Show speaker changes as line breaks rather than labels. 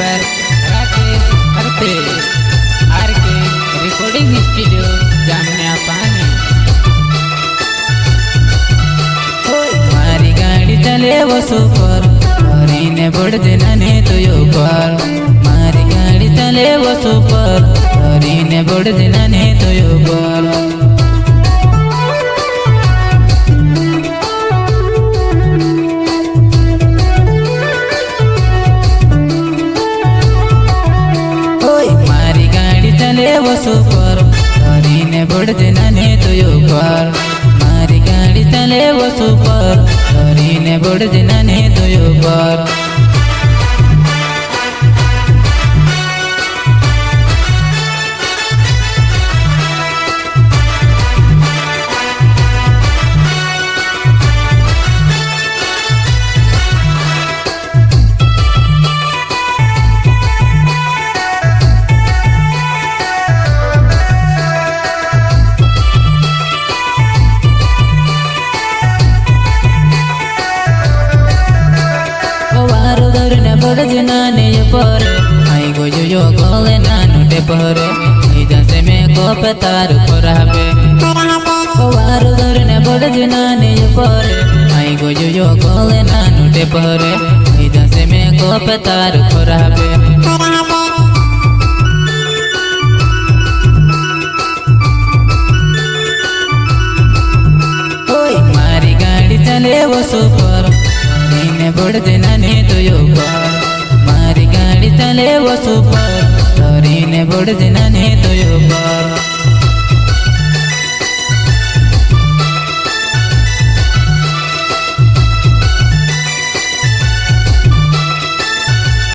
Singer Rakesh करते RK recording studio जामने पानी। मारी गाड़ी चले वो सुपर ने बढ़ ने तो यो पर। मारी गाड़ी चले वो सुपर ने बढ़ ने तो यो पर। वो सुपर ने बढ़ ने तो यो पर। मारी गाड़ी चले वो सुपर ने बढ़ ने तो यो पर। नाने पर आई गो यो गोले नानु टे पर जैसे में को पतार खराबे वार दरने बड़ नाने पर आई गो यो गोले नानु टे पर जैसे में को पतार खराबे। मारी गाड़ी चले वो सुपर ने बढ़ ने तो यो पर। मारी गाड़ी चले वो सुपर ने बढ़ ने